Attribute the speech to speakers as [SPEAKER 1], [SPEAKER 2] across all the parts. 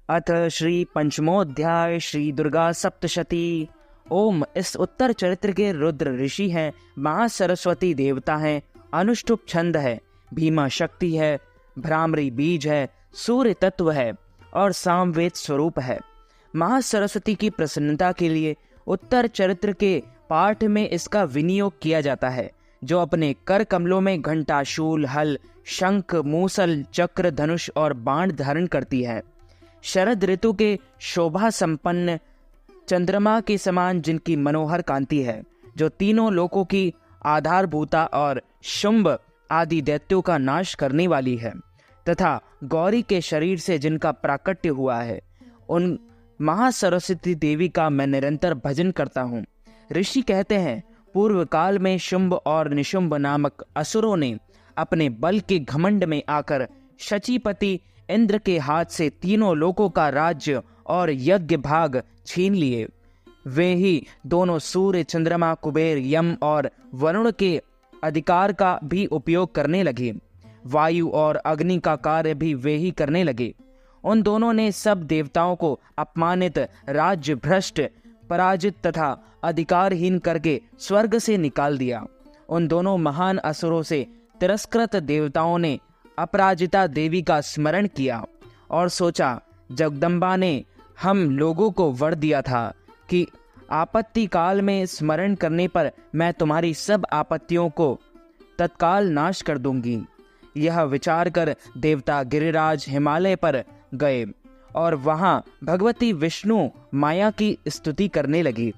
[SPEAKER 1] अथ श्री पंचमोध्याय श्री दुर्गा सप्तशती। ओम। इस उत्तर चरित्र के रुद्र ऋषि हैं, महासरस्वती देवता हैं, अनुष्टुप छंद है, भीमा शक्ति है, भ्रामरी बीज है, सूर्य तत्व है और सामवेद स्वरूप है। महासरस्वती की प्रसन्नता के लिए उत्तर चरित्र के पाठ में इसका विनियोग किया जाता है, जो अपने कर कमलों में घंटा, शूल, हल, शंख, मूसल, चक्र, धनुष और बाण धारण करती है। शरद ऋतु के शोभा संपन्न चंद्रमा के समान जिनकी मनोहर कांति है, जो तीनों लोकों की आधारभूता और शुंभ आदि दैत्यों का नाश करने वाली है, तथा गौरी के शरीर से जिनका प्राकट्य हुआ है, उन महासरस्वती देवी का मैं निरंतर भजन करता हूँ। ऋषि कहते हैं, पूर्व काल में शुंभ और निशुंभ नामक असुरों ने अपने बल के घमंड में आकर शचीपति इंद्र के हाथ से तीनों लोकों का राज्य और यज्ञ भाग छीन लिए। वे ही दोनों सूर्य, चंद्रमा, कुबेर, यम और वरुण के अधिकार का भी उपयोग करने लगे। वायु और अग्नि का कार्य भी वे ही करने लगे। उन दोनों ने सब देवताओं को अपमानित, राज्य भ्रष्ट, पराजित तथा अधिकारहीन करके स्वर्ग से निकाल दिया। उन दोनों महान असुरों से तिरस्कृत देवताओं ने अपराजिता देवी का स्मरण किया और सोचा, जगदम्बा ने हम लोगों को वर दिया था कि आपत्ति काल में स्मरण करने पर मैं तुम्हारी सब आपत्तियों को तत्काल नाश कर दूंगी। यह विचार कर देवता गिरिराज हिमालय पर गए और वहां भगवती विष्णु माया की स्तुति करने लगी।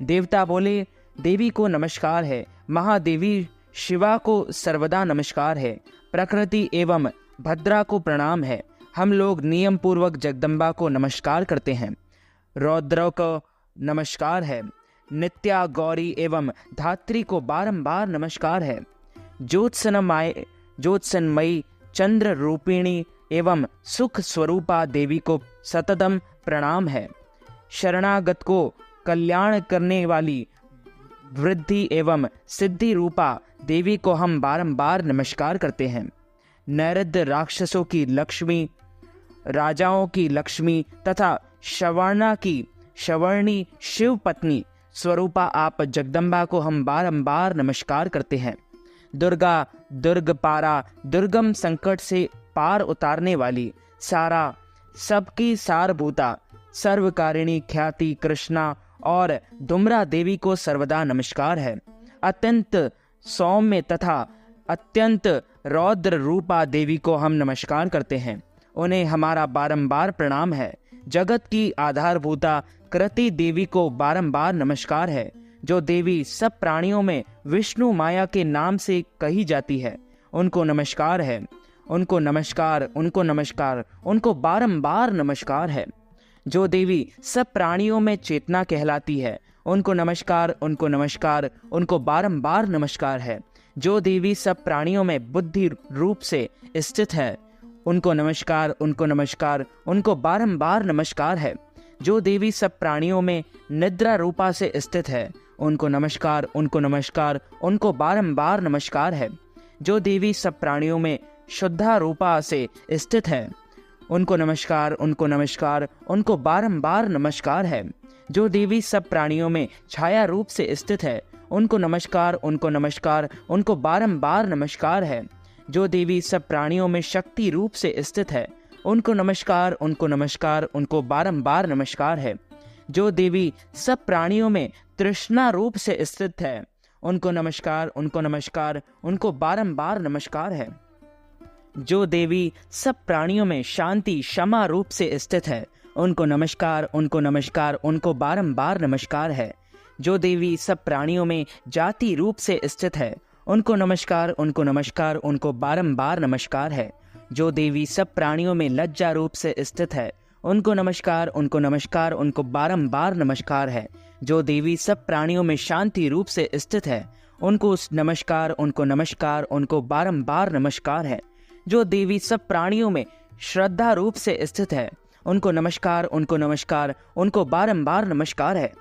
[SPEAKER 1] देवता बोले, देवी को नमस्कार है, महादेवी शिवा को सर्वदा नमस्कार है, प्रकृति एवं भद्रा को प्रणाम है। हम लोग नियम पूर्वक जगदम्बा को नमस्कार करते हैं। रौद्र को नमस्कार है, नित्या, गौरी एवं धात्री को बारंबार नमस्कार है। ज्योत्सनमयी चंद्र रूपिणी एवं सुख स्वरूपा देवी को सततम प्रणाम है। शरणागत को कल्याण करने वाली वृद्धि एवं सिद्धि रूपा देवी को हम बारंबार नमस्कार करते हैं। नैऋत्य राक्षसों की लक्ष्मी, राजाओं की लक्ष्मी तथा शवर्णी शिव पत्नी स्वरूपा आप जगदम्बा को हम बारंबार नमस्कार करते हैं। दुर्गा, दुर्गपारा, दुर्गम संकट से पार उतारने वाली, सारा सबकी सारभूता, सर्वकारिणी ख्याति कृष्णा और धुम्रा देवी को सर्वदा नमस्कार है। अत्यंत सौम्य तथा अत्यंत रौद्र रूपा देवी को हम नमस्कार करते हैं, उन्हें हमारा बारंबार प्रणाम है। जगत की आधारभूता कृति देवी को बारंबार नमस्कार है, जो देवी सब प्राणियों में विष्णु माया के नाम से कही जाती है, उनको नमस्कार है। उनको नमस्कार, उनको नमस्कार, उनको बारंबार नमस्कार है। जो देवी सब प्राणियों में चेतना कहलाती है, उनको नमस्कार, उनको नमस्कार, उनको बारंबार नमस्कार है। जो देवी सब प्राणियों में बुद्धि रूप से स्थित है, उनको नमस्कार, उनको नमस्कार, उनको बारंबार नमस्कार है। जो देवी सब प्राणियों में निद्रा रूपा से स्थित है, उनको नमस्कार, उनको नमस्कार, उनको बारंबार नमस्कार है। जो देवी सब प्राणियों में शुद्धा रूपा से स्थित है, उनको नमस्कार, उनको नमस्कार, उनको बारंबार नमस्कार है। जो देवी सब प्राणियों में छाया रूप से स्थित है, उनको नमस्कार, उनको नमस्कार, उनको बारंबार नमस्कार है। जो देवी सब प्राणियों में शक्ति रूप से स्थित है, उनको नमस्कार, उनको नमस्कार, उनको बारंबार नमस्कार है। जो देवी सब प्राणियों में तृष्णा रूप से स्थित है, उनको नमस्कार, उनको नमस्कार, उनको बारंबार नमस्कार है। जो देवी सब प्राणियों में शांति क्षमा रूप से स्थित है, उनको नमस्कार, उनको नमस्कार, उनको बारंबार नमस्कार है। जो देवी सब प्राणियों में जाति रूप से स्थित है, उनको नमस्कार, उनको नमस्कार, उनको बारंबार नमस्कार है। जो देवी सब प्राणियों में लज्जा रूप से स्थित है, उनको नमस्कार, उनको नमस्कार, उनको बारंबार नमस्कार है। जो देवी सब प्राणियों में शांति रूप से स्थित है, उनको नमस्कार, उनको नमस्कार, उनको बारंबार नमस्कार है। जो देवी सब प्राणियों में श्रद्धा रूप से स्थित है, उनको नमस्कार, उनको नमस्कार, उनको बारंबार नमस्कार है।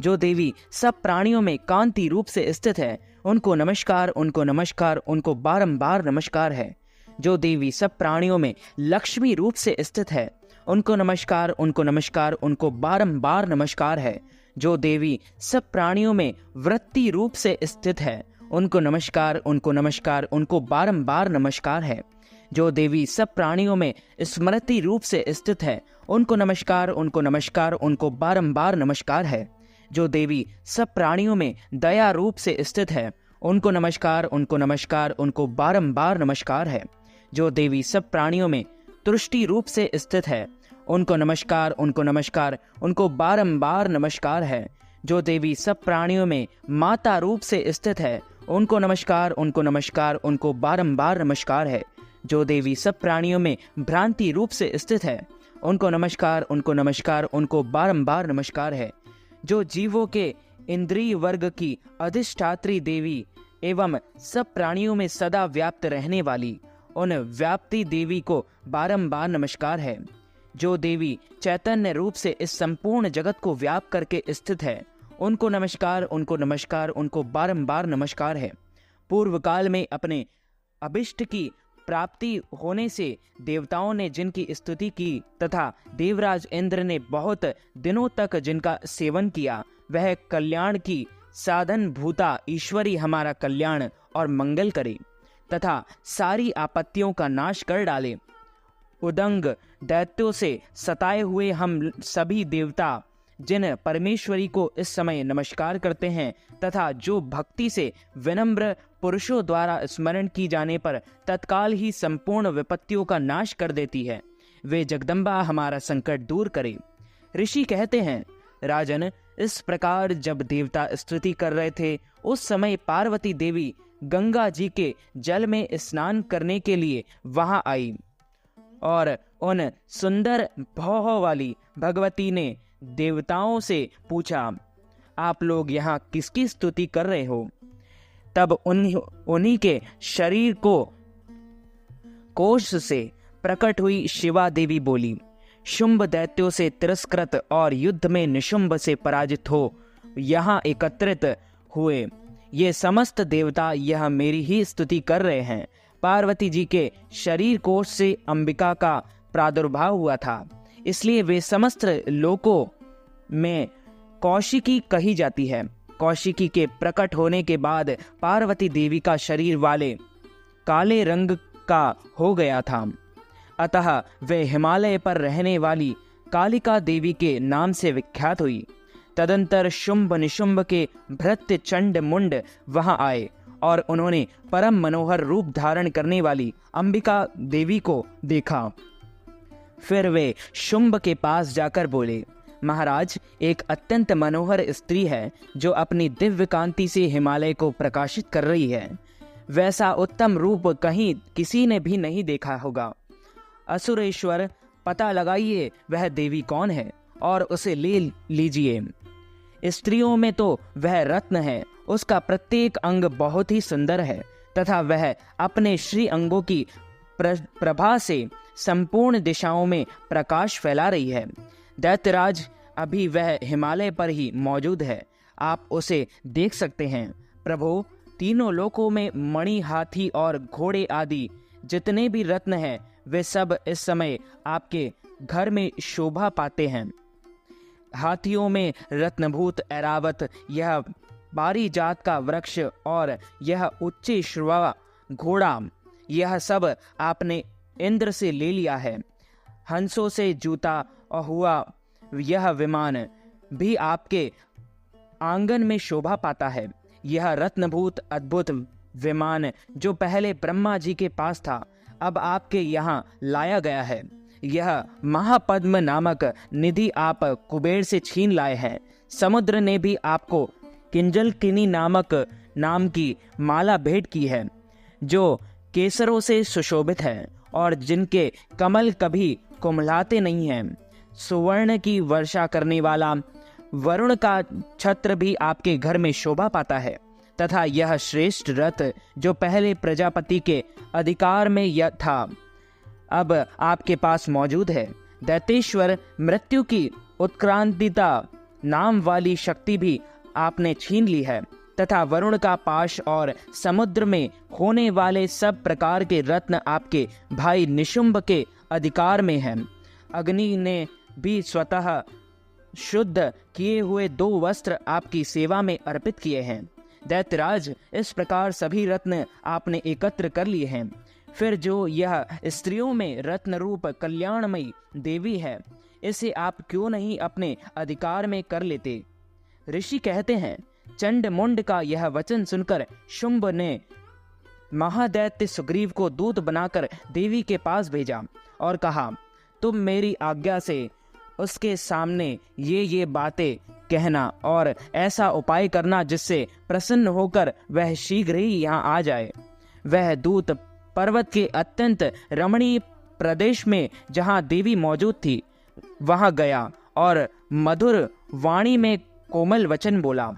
[SPEAKER 1] जो देवी सब प्राणियों में कांति रूप से स्थित है, उनको नमस्कार, उनको नमस्कार, उनको बारंबार नमस्कार है। जो देवी सब प्राणियों में लक्ष्मी रूप से स्थित है, उनको नमस्कार, उनको नमस्कार, उनको बारंबार नमस्कार है। जो देवी सब प्राणियों में वृत्ति रूप से स्थित है, उनको नमस्कार, उनको नमस्कार, उनको बारंबार नमस्कार है। जो देवी सब प्राणियों में स्मृति रूप से स्थित है, उनको नमस्कार, उनको नमस्कार, उनको बारंबार नमस्कार है। जो देवी सब प्राणियों में दया रूप से स्थित है, उनको नमस्कार, उनको नमस्कार, उनको बारंबार नमस्कार है। जो देवी सब प्राणियों में तुष्टि रूप से स्थित है, उनको नमस्कार, उनको नमस्कार, उनको बारंबार नमस्कार है। जो देवी सब प्राणियों में माता रूप से स्थित है, उनको नमस्कार, उनको नमस्कार, उनको बारंबार नमस्कार है। जो देवी सब प्राणियों में भ्रांति रूप से स्थित है, उनको नमस्कार, उनको नमस्कार, उनको बारंबार नमस्कार है। जो जीवों के इंद्रिय वर्ग की अधिष्ठात्री देवी एवं सब प्राणियों में सदा व्याप्त रहने वाली उन व्याप्ति देवी को बारंबार नमस्कार है। जो देवी चैतन्य रूप से इस संपूर्ण जगत को व्याप करके स्थित है, उनको नमस्कार, उनको नमस्कार, उनको बारंबार नमस्कार है। पूर्व काल में अपने अभिष्ट की प्राप्ति होने से देवताओं ने जिनकी स्तुति की तथा देवराज इंद्र ने बहुत दिनों तक जिनका सेवन किया, वह कल्याण की साधन भूता ईश्वरी हमारा कल्याण और मंगल करे तथा सारी आपत्तियों का नाश कर डाले। उदंग दैत्यों से सताए हुए हम सभी देवता जिन परमेश्वरी को इस समय नमस्कार करते हैं तथा जो भक्ति से विनम्र पुरुषों द्वारा स्मरण की जाने पर तत्काल ही संपूर्ण विपत्तियों का नाश कर देती है, वे जगदम्बा हमारा संकट दूर करे। ऋषि कहते हैं, राजन, इस प्रकार जब देवता स्तुति कर रहे थे, उस समय पार्वती देवी गंगा जी के जल में स्नान करने के लिए वहां आई और उन सुंदर भौह वाली भगवती ने देवताओं से पूछा, आप लोग यहाँ किसकी स्तुति कर रहे हो? तब उन्हीं के शरीर को कोश से प्रकट हुई शिवा देवी बोली, शुंभ दैत्यों से तिरस्कृत और युद्ध में निशुंभ से पराजित हो यहाँ एकत्रित हुए ये समस्त देवता यह मेरी ही स्तुति कर रहे हैं। पार्वती जी के शरीर कोश से अंबिका का प्रादुर्भाव हुआ था, इसलिए वे समस्त लोकों में कौशिकी कही जाती है। कौशिकी के प्रकट होने के बाद पार्वती देवी का शरीर वाले काले रंग का हो गया था, अतः वे हिमालय पर रहने वाली कालिका देवी के नाम से विख्यात हुई। तदंतर शुंभ निशुंभ के भृत्य चंड मुंड वहां आए और उन्होंने परम मनोहर रूप धारण करने वाली अंबिका देवी को देखा। फिर वे शुंभ के पास जाकर बोले, महाराज, एक अत्यंत मनोहर स्त्री है जो अपनी दिव्य कांति से हिमालय को प्रकाशित कर रही है। वैसा उत्तम रूप कहीं किसी ने भी नहीं देखा होगा। असुरेश्वर, पता लगाइए वह देवी कौन है और उसे ले लीजिए। स्त्रियों में तो वह रत्न है, उसका प्रत्येक अंग बहुत ही सुंदर है तथा वह अपने श्री अंगों की प्रभा से संपूर्ण दिशाओं में प्रकाश फैला रही है। दैत्यराज, अभी वह हिमालय पर ही मौजूद है, आप उसे देख सकते हैं। प्रभु, तीनों लोकों में मणि, हाथी और घोड़े आदि जितने भी रत्न हैं, वे सब इस समय आपके घर में शोभा पाते हैं। हाथियों में रत्नभूत ऐरावत, यह बारी जात का वृक्ष और यह उच्च श्रवा घोड़ा, यह सब आपने इंद्र से ले लिया है। हंसों से जूता हुआ यह विमान भी आपके आंगन में शोभा पाता है। यह रत्नभूत अद्भुत विमान जो पहले ब्रह्मा जी के पास था, अब आपके यहाँ लाया गया है। यह महापद्म नामक निधि आप कुबेर से छीन लाए हैं। समुद्र ने भी आपको किंजलकिनी नाम की माला भेंट की है, जो केसरों से सुशोभित है और जिनके कमल कभी कुम्हलाते नहीं हैं। सुवर्ण की वर्षा करने वाला वरुण का छत्र भी आपके घर में शोभा पाता है तथा यह श्रेष्ठ रथ जो पहले प्रजापति के अधिकार में यह था, अब आपके पास मौजूद है। दैतेश्वर, मृत्यु की उत्क्रांतिता नाम वाली शक्ति भी आपने छीन ली है तथा वरुण का पाश और समुद्र में होने वाले सब प्रकार के रत्न आपके भाई निशुंभ के अधिकार में हैं। अग्नि ने भी स्वतः शुद्ध किए हुए 2 वस्त्र आपकी सेवा में अर्पित किए हैं। दैत्यराज, इस प्रकार सभी रत्न आपने एकत्र कर लिए हैं। फिर जो यह स्त्रियों में रत्न रूप कल्याणमयी देवी है, इसे आप क्यों नहीं अपने अधिकार में कर लेते? ऋषि कहते हैं, चंड मुंड का यह वचन सुनकर शुंभ ने महादैत्य सुग्रीव को दूत बनाकर देवी के पास भेजा और कहा, तुम मेरी आज्ञा से उसके सामने ये बातें कहना और ऐसा उपाय करना जिससे प्रसन्न होकर वह शीघ्र ही यहाँ आ जाए। वह दूत पर्वत के अत्यंत रमणीय प्रदेश में जहाँ देवी मौजूद थी वहां गया और मधुर वाणी में कोमल वचन बोला।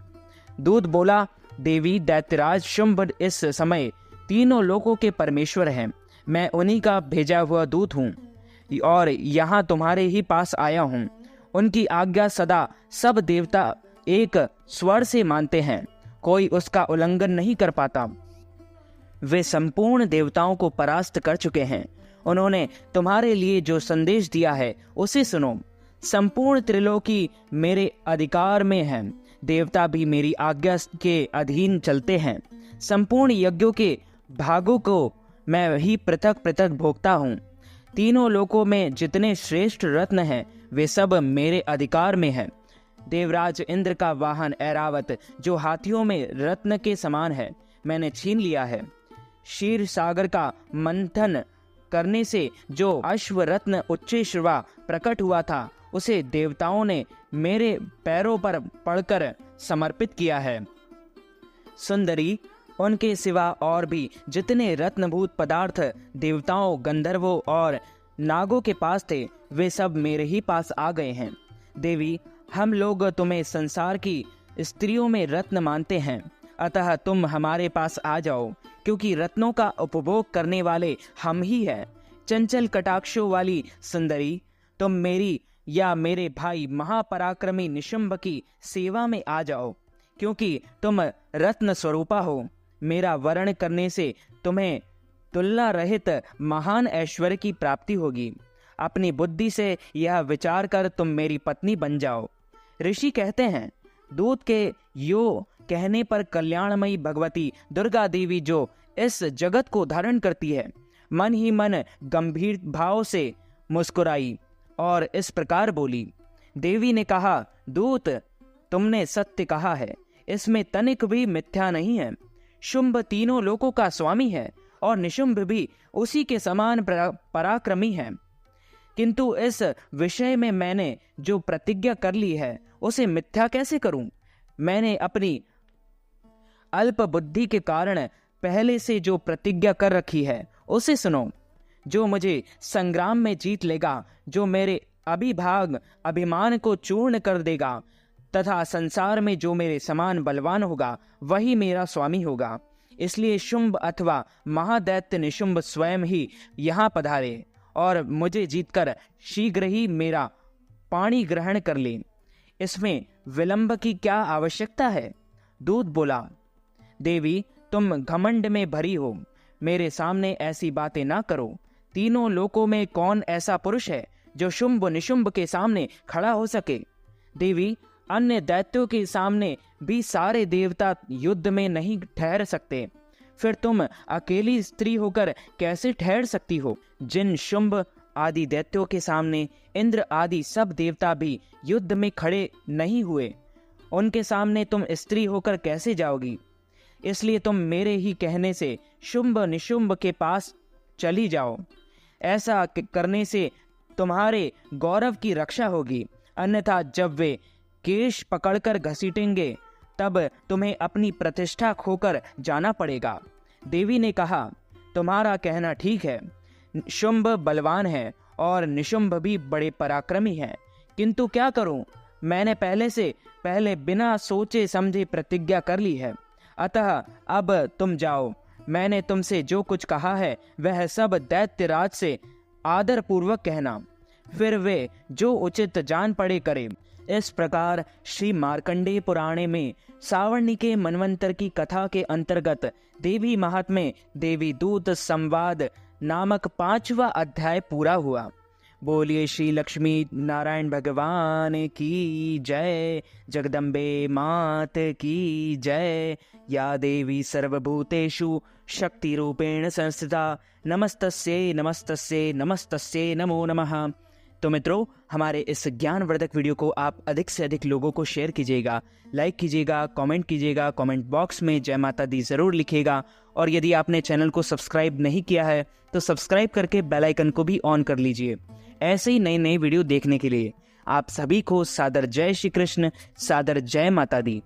[SPEAKER 1] दूत बोला, देवी, दैत्यराज शुंभ इस समय तीनों लोकों के परमेश्वर हैं। मैं उन्हीं का भेजा हुआ दूत हूँ और यहाँ तुम्हारे ही पास आया हूँ। उनकी आज्ञा सदा सब देवता एक स्वर से मानते हैं, कोई उसका उल्लंघन नहीं कर पाता। वे संपूर्ण देवताओं को परास्त कर चुके हैं। उन्होंने तुम्हारे लिए जो संदेश दिया है उसे सुनो। संपूर्ण त्रिलोकी मेरे अधिकार में है, देवता भी मेरी आज्ञा के अधीन चलते हैं। संपूर्ण यज्ञों के भागों को मैं ही पृथक पृथक भोगता हूँ। तीनों लोकों में जितने श्रेष्ठ रत्न हैं वे सब मेरे अधिकार में हैं। देवराज इंद्र का वाहन ऐरावत, जो हाथियों में रत्न के समान है, मैंने छीन लिया है। क्षीर सागर का मंथन करने से जो अश्व रत्न उच्चेश्रवा प्रकट हुआ था, उसे देवताओं ने मेरे पैरों पर पड़कर समर्पित किया है। सुंदरी, उनके सिवा और भी जितने रत्नभूत पदार्थ देवताओं, गंधर्वों और नागों के पास थे, वे सब मेरे ही पास आ गए हैं। देवी, हम लोग तुम्हें संसार की स्त्रियों में रत्न मानते हैं, अतः तुम हमारे पास आ जाओ, क्योंकि रत्नों का उपभोग करने वाले हम ही हैं। चंचल कटाक्षों वाली सुंदरी, तुम मेरी या मेरे भाई महापराक्रमी निशुंभ की सेवा में आ जाओ, क्योंकि तुम रत्न स्वरूपा हो। मेरा वर्ण करने से तुम्हें तुलना रहित महान ऐश्वर्य की प्राप्ति होगी। अपनी बुद्धि से यह विचार कर तुम मेरी पत्नी बन जाओ। ऋषि कहते हैं, दूत के यो कहने पर कल्याणमयी भगवती दुर्गा देवी, जो इस जगत को धारण करती है, मन ही मन गंभीर भाव से मुस्कुराई और इस प्रकार बोली। देवी ने कहा, दूत, तुमने सत्य कहा है, इसमें तनिक भी मिथ्या नहीं है। शुंभ तीनों लोकों का स्वामी है और निशुंभ भी उसी के समान पराक्रमी है, किंतु इस विषय में मैंने जो प्रतिज्ञा कर ली है उसे मिथ्या कैसे करूं? मैंने अपनी अल्प बुद्धि के कारण पहले से जो प्रतिज्ञा कर रखी है उसे सुनो। जो मुझे संग्राम में जीत लेगा, जो मेरे अभिमान को चूर्ण कर देगा तथा संसार में जो मेरे समान बलवान होगा, वही मेरा स्वामी होगा। इसलिए शुंभ अथवा महादैत्य निशुंभ स्वयं ही यहाँ पधारे और मुझे जीतकर शीघ्र ही मेरा पाणी ग्रहण कर ले। इसमें विलंब की क्या आवश्यकता है? दूत बोला, देवी, तुम घमंड में भरी हो, मेरे सामने ऐसी बातें ना करो। तीनों लोकों में कौन ऐसा पुरुष है जो शुंभ निशुंभ के सामने खड़ा हो सके? देवी, अन्य दैत्यों के सामने भी सारे देवता युद्ध में नहीं ठहर सकते, फिर तुम अकेली स्त्री होकर कैसे ठहर सकती हो? जिन शुंभ आदि दैत्यों के सामने इंद्र आदि सब देवता भी युद्ध में खड़े नहीं हुए, उनके सामने तुम स्त्री होकर कैसे जाओगी? इसलिए तुम मेरे ही कहने से शुंभ निशुंभ के पास चली जाओ। ऐसा करने से तुम्हारे गौरव की रक्षा होगी, अन्यथा जब वे केश पकड़कर घसीटेंगे तब तुम्हें अपनी प्रतिष्ठा खोकर जाना पड़ेगा। देवी ने कहा, तुम्हारा कहना ठीक है। शुंभ बलवान है और निशुंभ भी बड़े पराक्रमी हैं, किंतु क्या करूं? मैंने पहले बिना सोचे समझे प्रतिज्ञा कर ली है, अतः अब तुम जाओ। मैंने तुमसे जो कुछ कहा है वह सब दैत्यराज से आदर पूर्वक कहना, फिर वे जो उचित जान पड़े करे। इस प्रकार श्री मार्कंडेय पुराणे में सावर्णिके मनवंतर की कथा के अंतर्गत देवी महात्म्य देवी दूत संवाद नामक 5वां अध्याय पूरा हुआ। बोलिए श्री लक्ष्मी नारायण भगवान की जय। जगदम्बे मात की जय। या देवी सर्वभूतेषु शक्ति रूपेण संस्थिता नमस्तस्यै नमस्तस्यै नमस्तस्यै नमो नमः। तो मित्रों, हमारे इस ज्ञानवर्धक वीडियो को आप अधिक से अधिक लोगों को शेयर कीजिएगा, लाइक कीजिएगा, कमेंट कीजिएगा, कमेंट बॉक्स में जय माता दी ज़रूर लिखिएगा। और यदि आपने चैनल को सब्सक्राइब नहीं किया है तो सब्सक्राइब करके बेल आइकन को भी ऑन कर लीजिए ऐसे ही नई नई वीडियो देखने के लिए। आप सभी को सादर जय श्री कृष्ण, सादर जय माता दी।